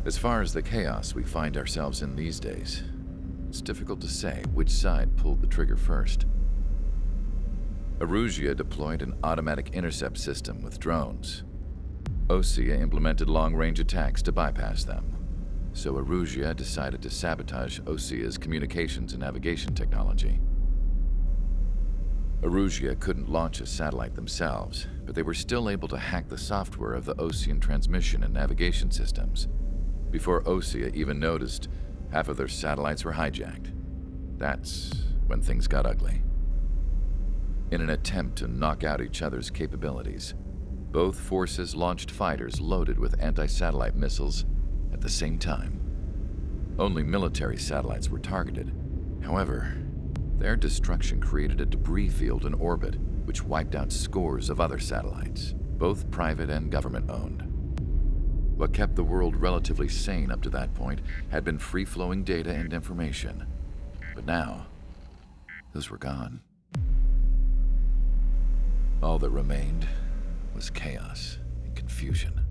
As far as the chaos we find ourselves in these days, it's difficult to say which side pulled the trigger first. Erusia deployed an automatic intercept system with drones. Osea implemented long-range attacks to bypass them. So Erusia decided to sabotage Osea's communications and navigation technology. Erusia couldn't launch a satellite themselves, but they were still able to hack the software of the Osean transmission and navigation systems. Before Osea even noticed, half of their satellites were hijacked. That's when things got ugly. In an attempt to knock out each other's capabilities, both forces launched fighters loaded with anti-satellite missiles at the same time. Only military satellites were targeted. However, their destruction created a debris field in orbit, which wiped out scores of other satellites, both private and government-owned. What kept the world relatively sane up to that point had been free-flowing data and information. But now, those were gone. All that remained was chaos and confusion.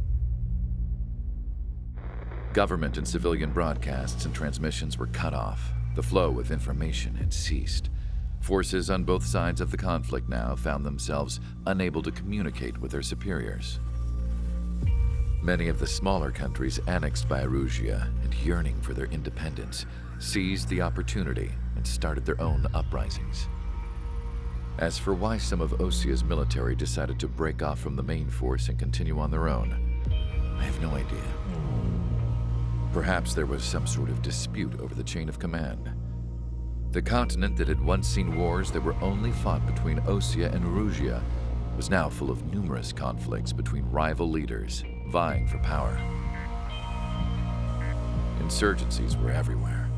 Government and civilian broadcasts and transmissions were cut off. The flow of information had ceased. Forces on both sides of the conflict now found themselves unable to communicate with their superiors. Many of the smaller countries annexed by Erusia and yearning for their independence seized the opportunity and started their own uprisings. As for why some of Osea's military decided to break off from the main force and continue on their own, I have no idea. Perhaps there was some sort of dispute over the chain of command. The continent that had once seen wars that were only fought between Osea and Erusia was now full of numerous conflicts between rival leaders vying for power. Insurgencies were everywhere.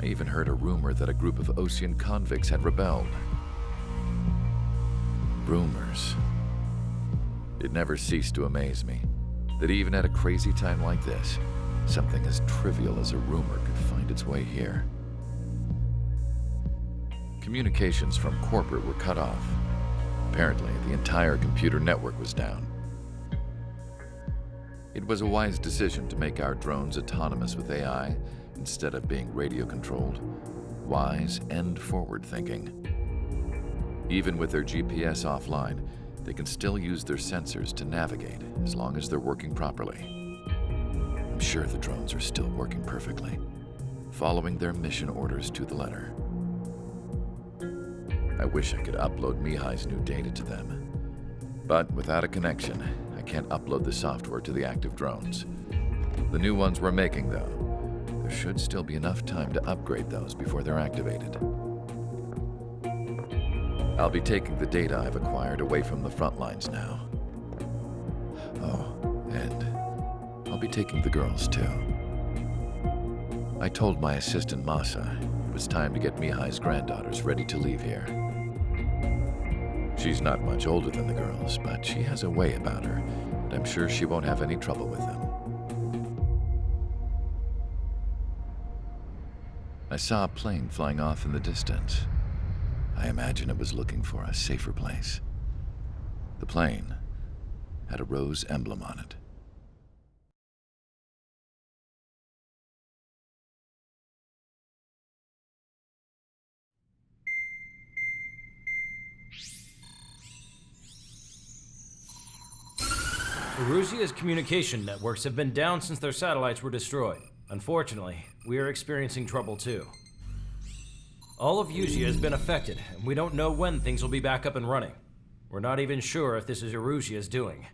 I even heard a rumor that a group of Osean convicts had rebelled. Rumors. It never ceased to amaze me that even at a crazy time like this, something as trivial as a rumor could find its way here. Communications from corporate were cut off. Apparently, the entire computer network was down. It was a wise decision to make our drones autonomous with AI instead of being radio-controlled. Wise and forward-thinking. Even with their GPS offline, they can still use their sensors to navigate as long as they're working properly. I'm sure the drones are still working perfectly, following their mission orders to the letter. I wish I could upload Mihai's new data to them. But without a connection, I can't upload the software to the active drones. The new ones we're making, though, there should still be enough time to upgrade those before they're activated. I'll be taking the data I've acquired away from the front lines now. Oh, and I'll be taking the girls too. I told my assistant Masa it was time to get Mihai's granddaughters ready to leave here. She's not much older than the girls, but she has a way about her, and I'm sure she won't have any trouble with them. I saw a plane flying off in the distance. I imagine it was looking for a safer place. The plane had a rose emblem on it. Erusia's communication networks have been down since their satellites were destroyed. Unfortunately, we are experiencing trouble too. All of Usia has been affected, and we don't know when things will be back up and running. We're not even sure if this is Erusia's doing.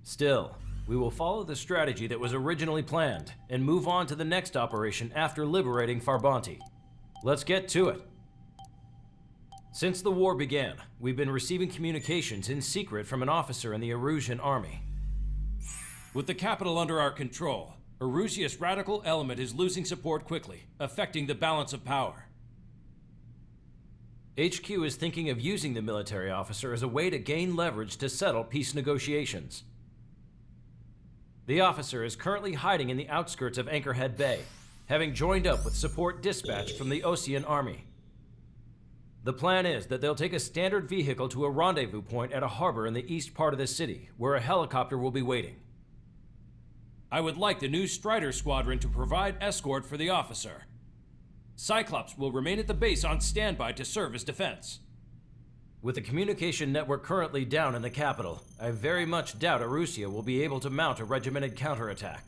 Still, we will follow the strategy that was originally planned, and move on to the next operation after liberating Farbanti. Let's get to it. Since the war began, we've been receiving communications in secret from an officer in the Erusian army. With the capital under our control, Erusia's radical element is losing support quickly, affecting the balance of power. HQ is thinking of using the military officer as a way to gain leverage to settle peace negotiations. The officer is currently hiding in the outskirts of Anchorhead Bay, having joined up with support dispatched from the Osean army. The plan is that they'll take a standard vehicle to a rendezvous point at a harbor in the east part of the city, where a helicopter will be waiting. I would like the new Strider Squadron to provide escort for the officer. Cyclops will remain at the base on standby to serve as defense. With the communication network currently down in the capital, I very much doubt Arusea will be able to mount a regimented counterattack.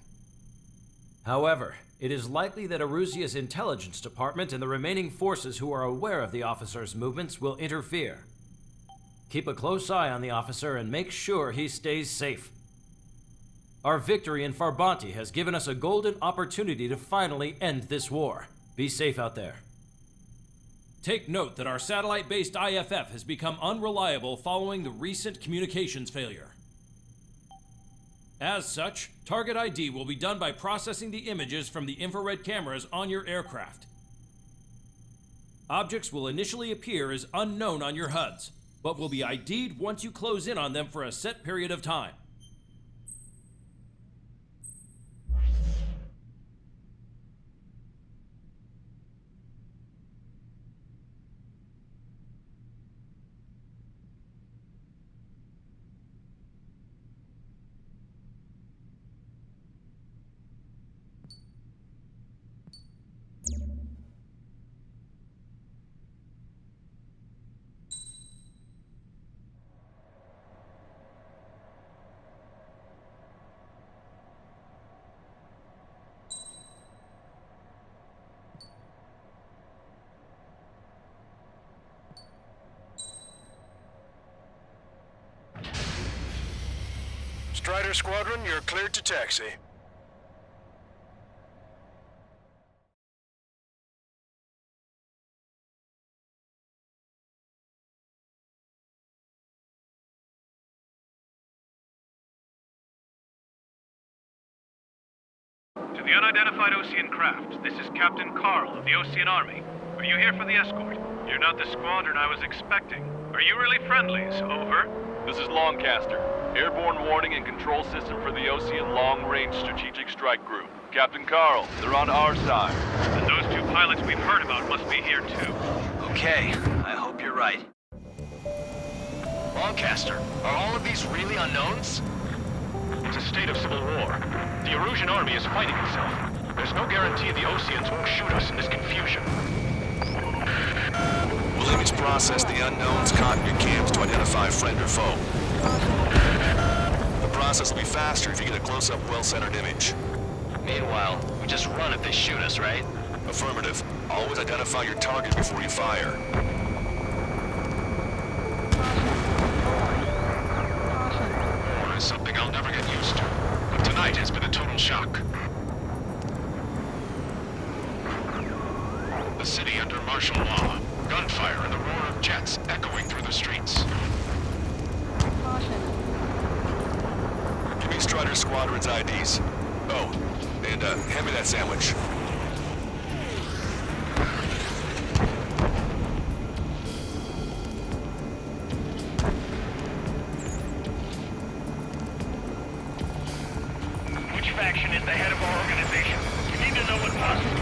However, it is likely that Arusea's intelligence department and the remaining forces who are aware of the officer's movements will interfere. Keep a close eye on the officer and make sure he stays safe. Our victory in Farbanti has given us a golden opportunity to finally end this war. Be safe out there. Take note that our satellite-based IFF has become unreliable following the recent communications failure. As such, target ID will be done by processing the images from the infrared cameras on your aircraft. Objects will initially appear as unknown on your HUDs, but will be ID'd once you close in on them for a set period of time. Strider Squadron, you're cleared to taxi. To the unidentified Osean craft, this is Captain Carl of the Osean Army. Are you here for the escort? You're not the squadron I was expecting. Are you really friendlies? Over. This is Longcaster. Airborne warning and control system for the Osean Long Range Strategic Strike Group. Captain Carl, they're on our side. And those two pilots we've heard about must be here too. Okay, I hope you're right. Longcaster, are all of these really unknowns? It's a state of civil war. The Erusian army is fighting itself. There's no guarantee the Oseans won't shoot us in this confusion. We'll image process the unknowns caught in your cams to identify friend or foe. The process will be faster if you get a close-up, well-centered image. Meanwhile, we just run if they shoot us, right? Affirmative. Always identify your target before you fire. War is something I'll never get used to. But tonight has been a total shock. The city under martial law. Gunfire and the roar of jets echoing through the streets. Give me Strider Squadron's IDs. Oh, and hand me that sandwich. Which faction is the head of our organization? You need to know what possible.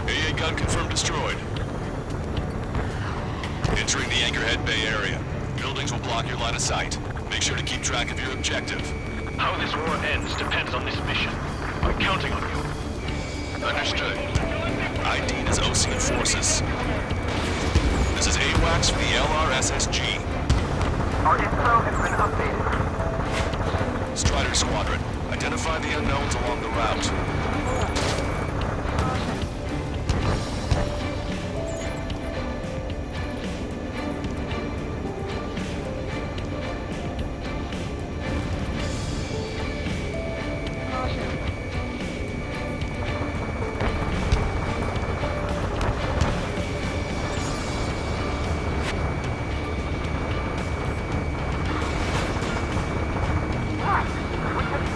AA gun confirmed destroyed. Entering the Anchorhead Bay area. Buildings will block your line of sight. Make sure to keep track of your objective. How this war ends depends on this mission. I'm counting on you. Understood. ID'd as Osean forces. This is AWACS for the LRSSG. Our info has been updated. Strider Squadron, identify the unknowns along the route.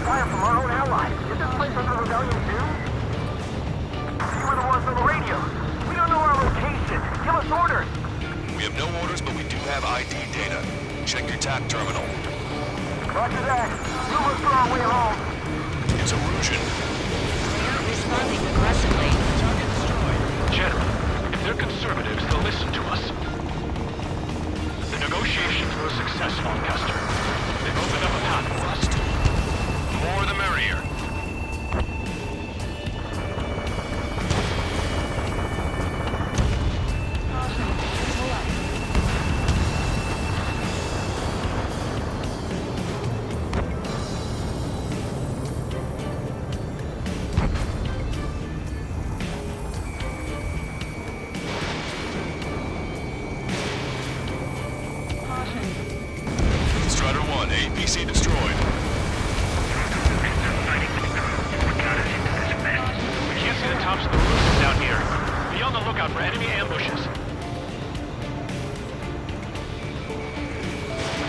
Fire from our own allies. Is this place under rebellion too? You were the ones on the radio. We don't know our location. Give us orders. We have no orders, but we do have ID data. Check your TAC terminal. Roger that. We'll look for our way home. It's Erusian. They're responding aggressively. Target destroyed. General, if they're conservatives, they'll listen to us. The negotiations were a success, Lancaster. They've opened up a path for us. more the merrier. Strider 1, APC destroyed. We can't see the tops of the roofs down here. Be on the lookout for enemy ambushes.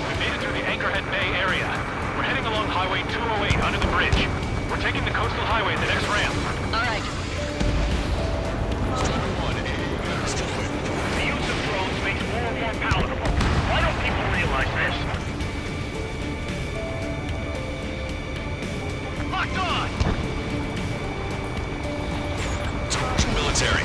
We made it through the Anchorhead Bay area. We're heading along Highway 208 under the bridge. We're taking the coastal highway at the next ramp. All right. Strider 1, AAV destroyed. The use of drones makes war more palatable. Why don't people realize this? Locked on! It's Russian military.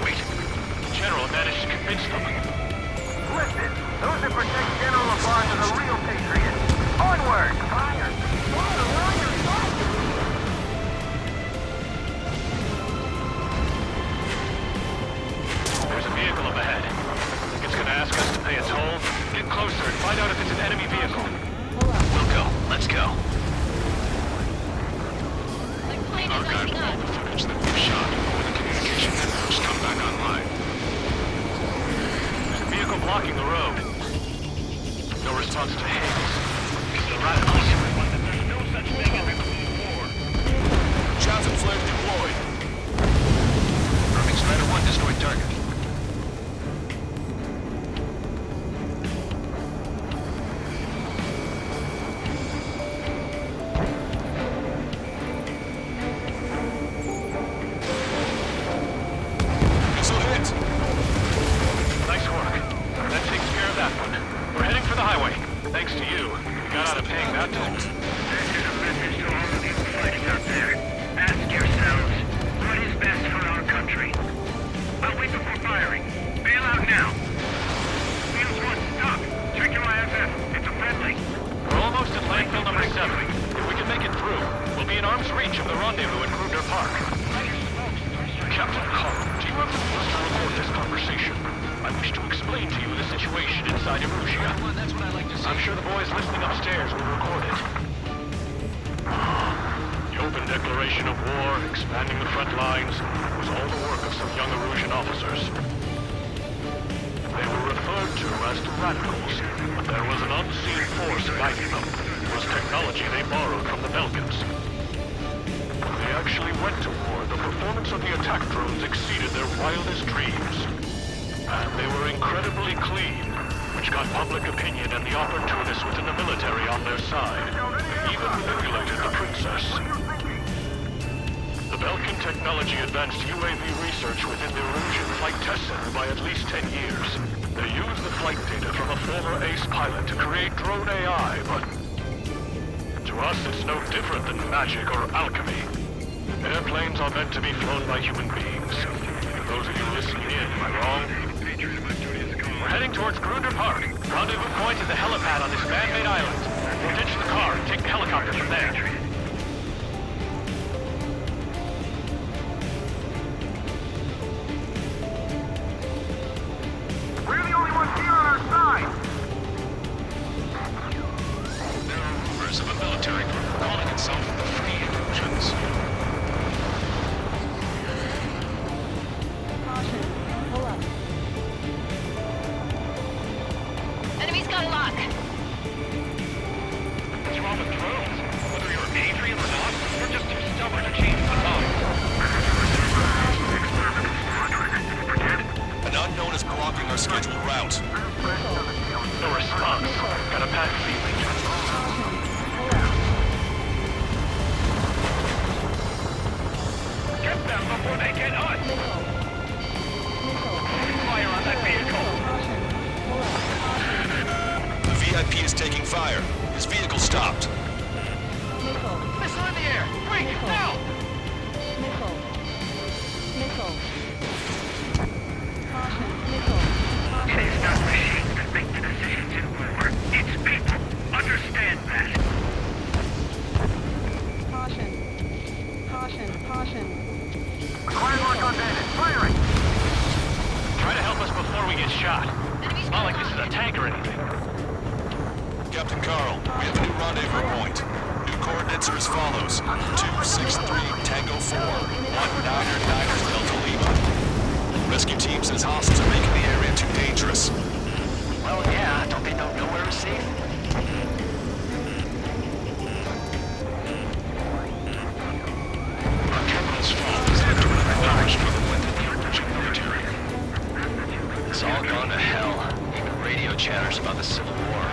Wait. The General managed to convince them. Listen, those that protect General LaBarge are the real patriots. Onward! Fire! There's a vehicle up ahead. Think it's gonna ask us to pay a toll? Get closer and find out if it's an enemy vehicle. We'll go. Let's go. The plane is lighting up. Footage that we've shot before the communication networks come back online. There's a vehicle blocking the road. No response to hails. The radicals. There's no such thing as a Cold War. Chaffin flare deployed. Perfect. Strider 1 destroyed target. Missile hit. Nice work. That takes care of that one. We're heading for the highway. Thanks to you. We got out of paying that toll. This is a message to all of you fighting out there. Ask yourselves, what is best for our country? I'll wait before firing. Bail out now. Fields 1, stop. Check your IFF. It's a friendly. We're almost at landfill number 7. If we can make it through, we'll be in arm's reach of the rendezvous in Kruger Park. Captain Carl, do you have the means to record this conversation? I wish to explain to you the situation inside Erusia. That's what I like to see. I'm sure the boys listening upstairs will record it. The open declaration of war, expanding the front lines, was all the work of some young Erusian officers. They were referred to as the Radicals, but there was an unseen force guiding them. It was technology they borrowed from the Belgians. When they actually went to war, the performance of the attack drones exceeded their wildest dreams. And they were incredibly clean, which got public opinion and the opportunists within the military on their side. They even manipulated the princess. The Belkin technology advanced UAV research within the Erusian Flight Test Center by at least 10 years. They used the flight data from a former ace pilot to create drone AI, but to us it's no different than magic or alchemy. Airplanes are meant to be flown by human beings. For those of you listening in, am I wrong? We're heading towards Grunder Park. Rendezvous point is the helipad on this man-made island. We'll ditch the car and take the helicopter from there. We're the only ones here on our side. There are rumors of a military group calling itself the Free Illusions. Enemy's got a lock. What's wrong with drones? Whether you're Adrian or not, we're just too stubborn to change the time. An unknown is blocking our scheduled route. No response. Got a bad feeling. Get them before they get us! Fire on that vehicle! The VIP is taking fire. His vehicle stopped. Missile in the air! Quick, now! Missile. Missile. Caution. Missile. It is not machines that make the decisions in war. It's people. Understand that. Caution. Caution. Caution. Firework on bandit. Firing! Try to help us before we get shot. It's not like this is a tank or anything. Captain Carl, we have a new rendezvous point. New coordinates are as follows. 263 Tango 4, 199 Delta Lima. Rescue team says hostiles are making the area too dangerous. Well, yeah, don't they know nowhere is safe? Our terminal's fault is that direct power struggle with the Russian military. It's all gone to hell. Even radio chatters about the Civil War.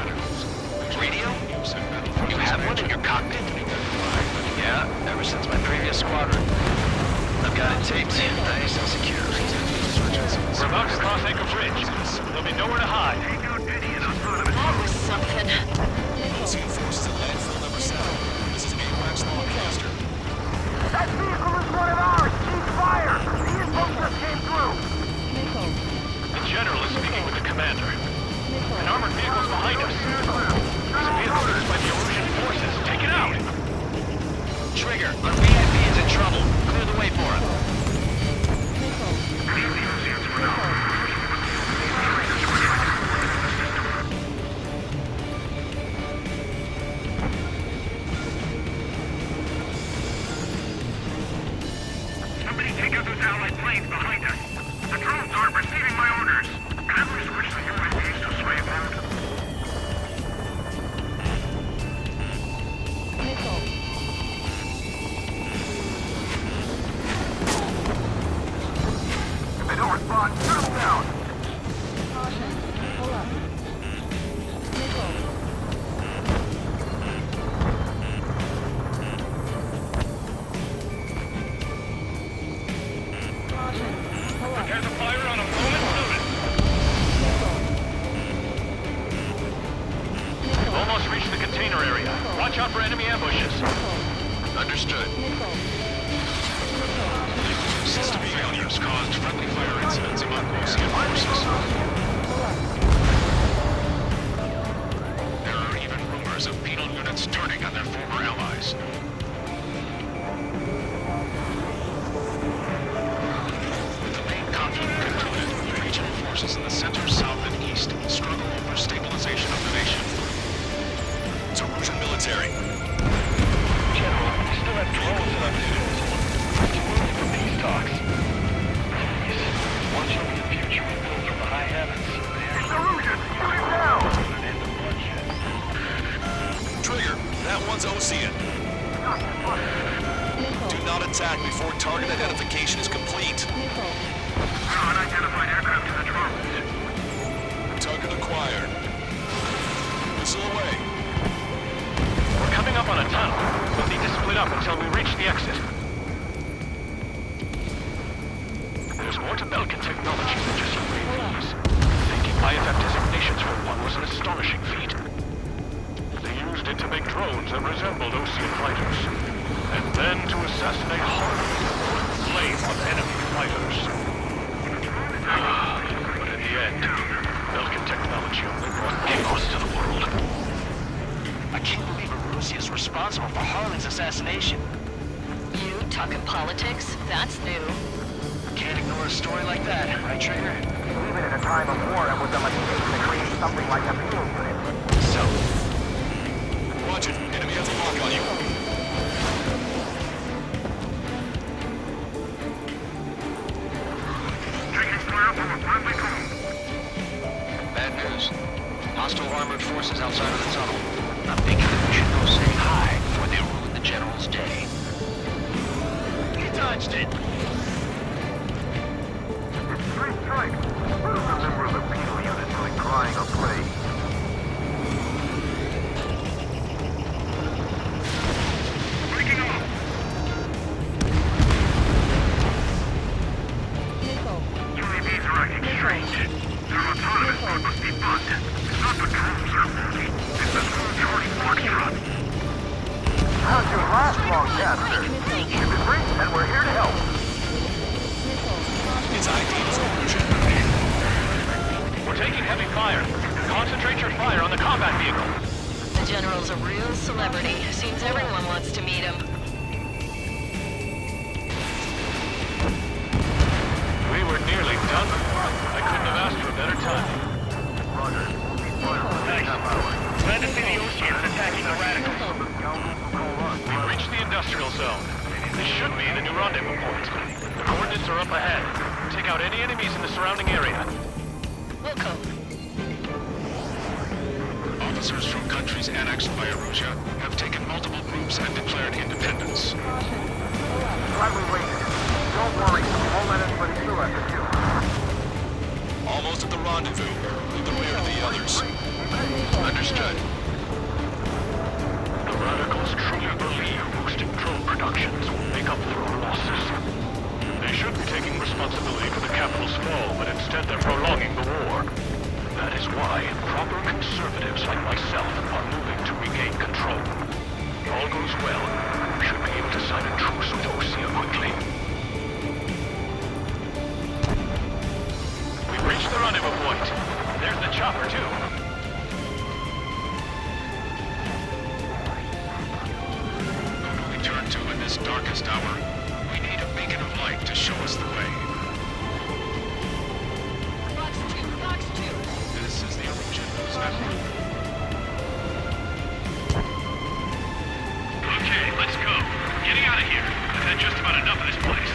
Radio? You have one in your cockpit? Yeah, ever since my previous squadron. I've got it taped, nice and secure. We're about to cross Anchor Bridge. There'll be nowhere to hide. That was something. Ocean forces at landfill number 7. This is AWACS Lancaster. That vehicle is one of ours! Cease fire! The info just came through! Missile. The General is speaking with the commander. An armored vehicle's behind us. This vehicle is by the Erusian forces. Take it out! Trigger, our VIP is in trouble. Clear the way for him. Somebody take out those Allied planes behind us. The drones aren't receiving my orders. Can we switch the UAVs to sway mode? Missile. If they don't respond, shoot them down! Caution. Pull up. Missile. Caution. Pull up. Prepare the fire on a moment's notice. We've almost reached the container area. Watch out for enemy ambushes. Understood. Missile. System failures caused friendly fire incidents among Ocean forces. There are even rumors of penal units turning on their former allies. With the main conflict concluded, regional forces in the center, south, and east struggle over stabilization of the nation. It's Erusian military. General, we still have drones in our disposal. What's moving from these talks? Please, watch over the future we build from the high heavens. It's Erusian! Shoot him down! And the bloodshed. Trigger, that one's Ocean. Do not attack before target identification is complete. Missile. Unidentified aircraft to the drones. Target acquired. Missile away. We're coming up on a tunnel. We'll need to split up until we reach the exit. There's more to Belkin technology than just UAVs. Taking IFF designations for one was an astonishing feat. They used it to make drones that resembled Ocean fighters. And then to assassinate horribly or flame on enemy fighters. But in the end, Belkin technology only brought chaos to the world. I can't believe Erusia is responsible for Harlan's assassination. You talking politics? That's new. Can't ignore a story like that, right, Trigger? Even in a time of war, it was a mistake to create something like a penal unit. So, Watch it. Enemy has a lock on you. Taking fire from a friendly cone. bad news. Hostile armored forces outside of the tunnel. I'm thinking that we should go say hi before they ruin the General's day. You dodged it! It's three strikes. Who's a member of the penal unit doing crying or play? Breaking off! Missile. UAVs are acting strange. They're autonomous, so it must be bugged. It's not the drones that are faulty. It's the full Charlie Foxtrot. How's your last the combat vehicle. The General's a real celebrity. Seems everyone wants to meet him. We were nearly done. I couldn't have asked for a better time. Roger. Thanks. Glad to see the Oceans attacking the radicals. We've reached the industrial zone. This should be the new rendezvous point. The coordinates are up ahead. Take out any enemies in the surrounding area. Wilco. Officers from countries annexed by Erusia have taken multiple groups and declared independence. Slightly wasted. Don't worry. Won't let anybody through after you. Almost at the rendezvous. Lead the way to the others. Understood. The radicals truly believe boosting drone productions will make up for our losses. They should be taking responsibility for the capital's fall, but instead they're prolonging the war. That is why proper conservatives like myself are moving to regain control. If all goes well, we should be able to sign a truce with Osea quickly. We've reached the rendezvous point. There's the chopper, too. Who do we turn to in this darkest hour? We need a beacon of light to show us the way. Box 2. This is the Erusia News Network. Okay, let's go. Getting out of here. I've had just about enough of this place.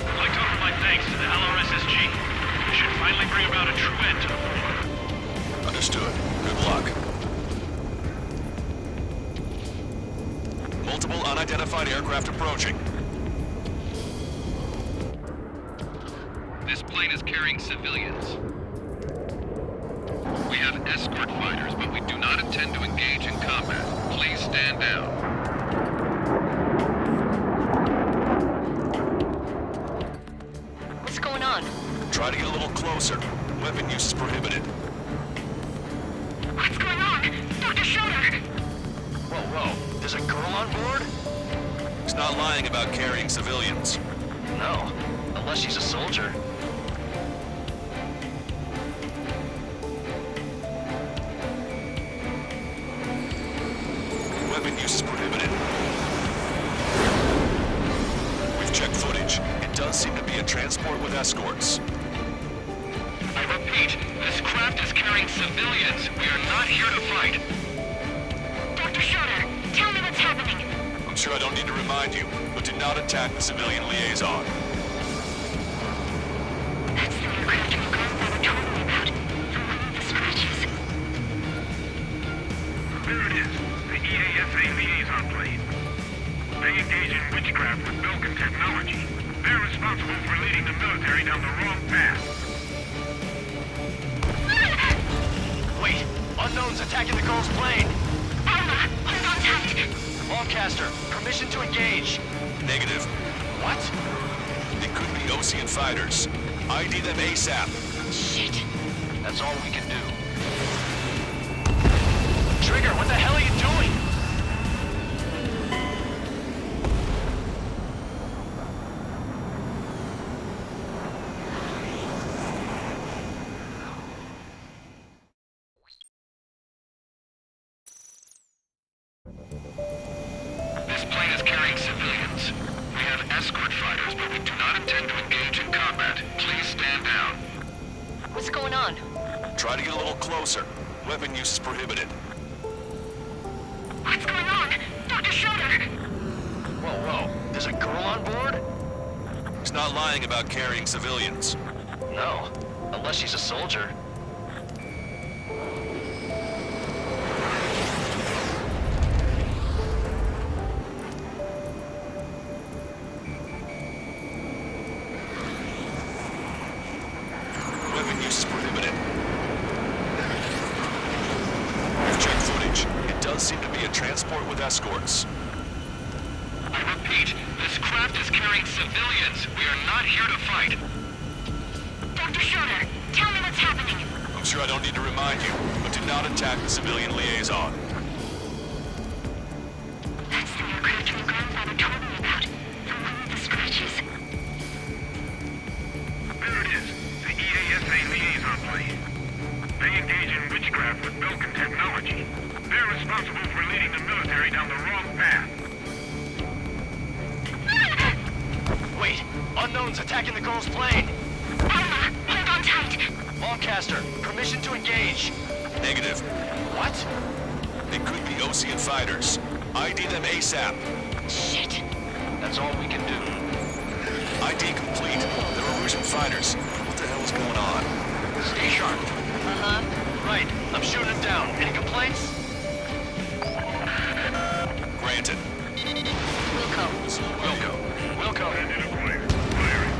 I'd like to offer my thanks to the LRSSG. We should finally bring about a true end to the war. Understood. Good luck. Multiple unidentified aircraft approaching. This plane is carrying civilians. We have escort fighters, but we do not intend to engage in combat. Please stand down. What's going on? Try to get a little closer. Weapon use is prohibited. What's going on? Dr. Schroeder! Whoa. There's a girl on board? He's not lying about carrying civilians. No. Unless she's a soldier. Weapon use is prohibited. We've checked footage. It does seem to be a transport with escorts. I repeat, this craft is carrying civilians. We are not here to fight. Dr. Schroeder, tell me what's happening. I'm sure I don't need to remind you, but do not attack the civilian liaison. That's the aircraft your grandfather told me about. The one with the scratches. There it is. The EASA liaison plane. They engage in witchcraft with Belkin technology. They're responsible for leading the military down the wrong path. Wait, unknown's attacking the girl's plane. Alma, hold on tight. Longcaster, permission to engage. Negative. What? It could be Ocean fighters. ID them ASAP. Shit. That's all we can do. Trigger, what the hell are you doing? This plane is carrying civilians. We have escort fighters, but we do not intend to engage in combat. Please stand down. What's going on? Try to get a little closer. Weapon use is prohibited. What's going on? Dr. Schroeder! Whoa. There's a girl on board? He's not lying about carrying civilians. No. Unless she's a soldier. Weapon use is prohibited. We've checked footage. It does seem to be a transport with escorts. I repeat, this craft is carrying civilians. We are not here to fight. Dr. Schroeder, tell me what's happening. I'm sure I don't need to remind you, but do not attack the civilian liaison. That's the aircraft your grandfather told me about. The one with the scratches. There it is. The EASA liaison plane. They engage in Beechcraft with Belkin technology. They're responsible for leading the military down the wrong path. Wait, unknown's attacking the girl's plane. Alpha, hold on tight. Lancaster, permission to engage. Negative. What? It could be Ocean fighters. ID them ASAP. Shit. That's all we can do. ID complete. They're Erusian fighters. What the hell is going on? Stay sharp. Uh-huh. Right, I'm shooting him down. Any complaints? Granted. Wilco. Wilco. Bandit acquired. Firing.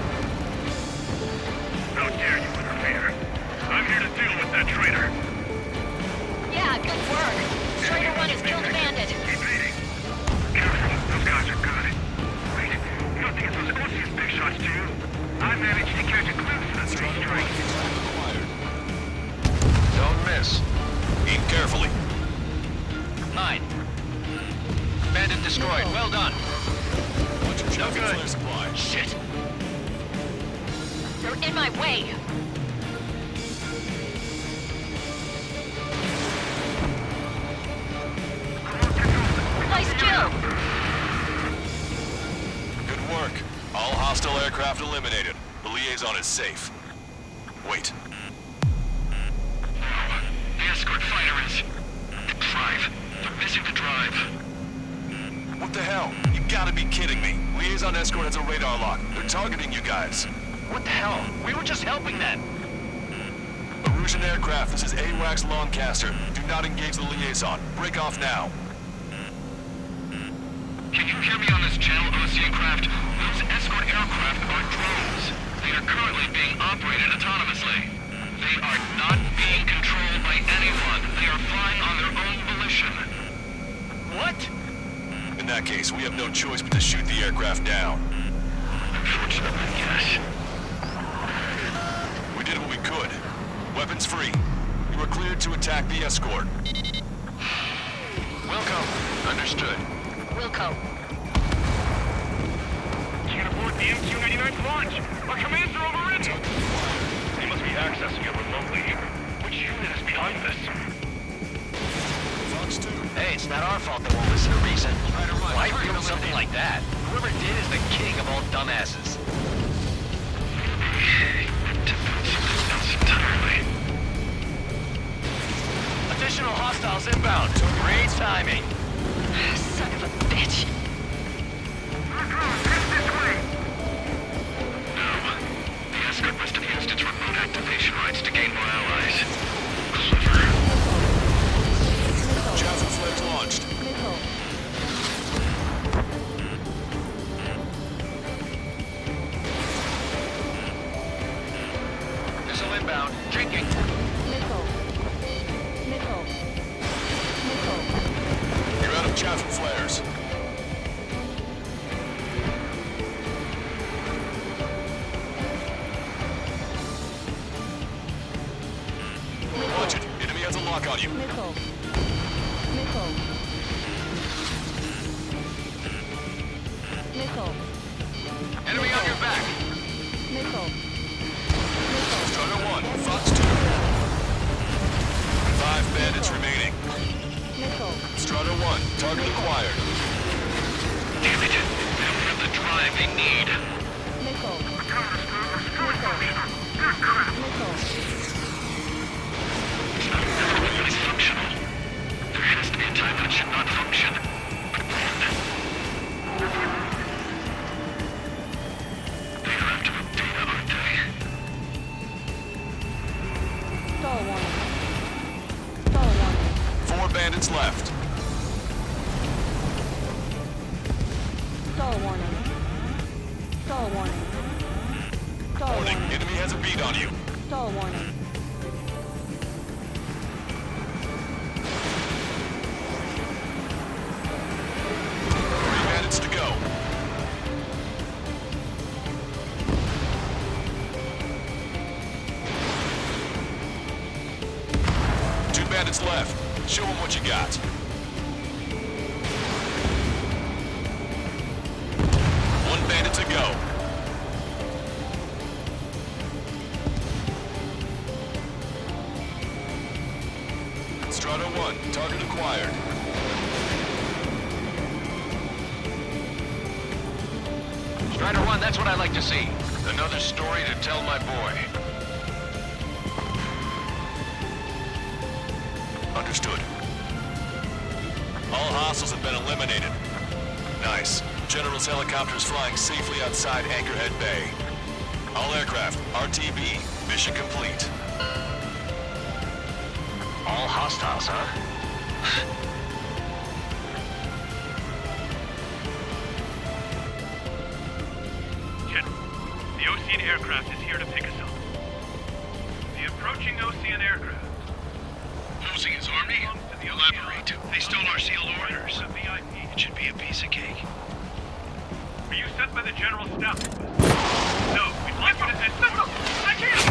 How dare you interfere? I'm here to deal with that traitor. Yeah, good work. Strider 1 has killed a bandit. Keep leading. Careful, those guys are good. Wait, you don't think it's those Ocean big shots to you? I managed to catch a glimpse of the three strikes. Don't miss. Aim carefully. 9. Bandit destroyed. Well done. Watch your No traffic good. flare supply. Shit. You're in my way. Nice kill. Good work. All hostile aircraft eliminated. The liaison is safe. Wait. The escort fighter is... the drive. They're missing the drive. What the hell? You gotta be kidding me. Liaison escort has a radar lock. They're targeting you guys. What the hell? We were just helping them. Erusian aircraft, this is AWACS Lancaster. Do not engage the liaison. Break off now. Can you hear me on this channel, Ocean craft? Those escort aircraft are drones. They are currently being operated autonomously. They are not being controlled by anyone. They are flying on their own volition. What? In that case, we have no choice but to shoot the aircraft down. Unfortunately, yes. We did what we could. Weapons free. You are cleared to attack the escort. Wilco. Understood. Wilco. Can't abort the MQ-99's launch. Our commands are overridden. They must be accessing it remotely. Which unit is behind this? Fox 2. Hey, it's not our fault they won't listen to reason. Why build something like that? Whoever did is the king of all dumbasses. Something else entirely. Additional hostiles inbound. Great timing. Son of a bitch. The escort must have used its remote activation rights to gain more allies. Clever. Javelin flares launched. Missile. Missile inbound. Drinking. Missile. Missile. Missile. You're out of javelin flares. Watch it. Enemy has a lock on you. Missile. Missile. Missile. Enemy on your back. Missile. Strider 1, Fox 2. 5 bandits remaining. Missile. Strider 1, target acquired. Damn it. They don't have the drive they need. Missile. It's not really functional. There has to be a time when it should not function. But when? They are after the data, aren't they? Stall warning. Stall warning. 4 bandits left. Stall warning. Stall warning. Stall Warning, warning. enemy has a beat on you. Stall warning. Three bandits to go. Two bandits left. Show them what you got. One bandit to go. Strider 1, target acquired. Strider 1, that's what I like to see. Another story to tell my boy. Understood. All hostiles have been eliminated. Nice. General's helicopter is flying safely outside Anchorhead Bay. All aircraft, RTB, mission complete. All hostiles, huh? General, the Ocean aircraft is here to pick us up. The approaching Ocean aircraft. Losing his army? Elaborate. They stole our sealed orders. It should be a piece of cake. Were you sent by the General Staff? No, we'd like you to send... No, I can't!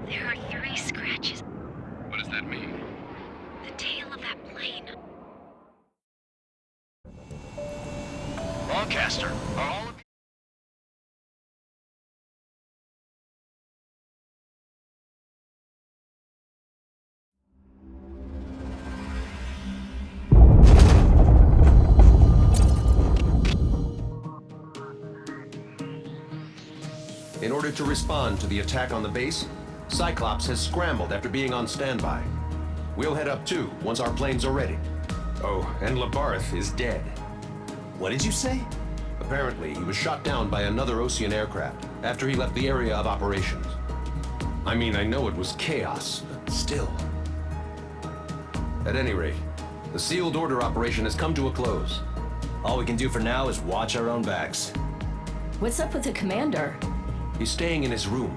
There are 3 scratches. What does that mean? The tail of that plane. Lancaster, are all of you... In order to respond to the attack on the base, Cyclops has scrambled after being on standby. We'll head up too, once our planes are ready. Oh, and Labarth is dead. What did you say? Apparently, he was shot down by another Ocean aircraft after he left the area of operations. I mean, I know it was chaos, but still. At any rate, the sealed order operation has come to a close. All we can do for now is watch our own backs. What's up with the commander? He's staying in his room,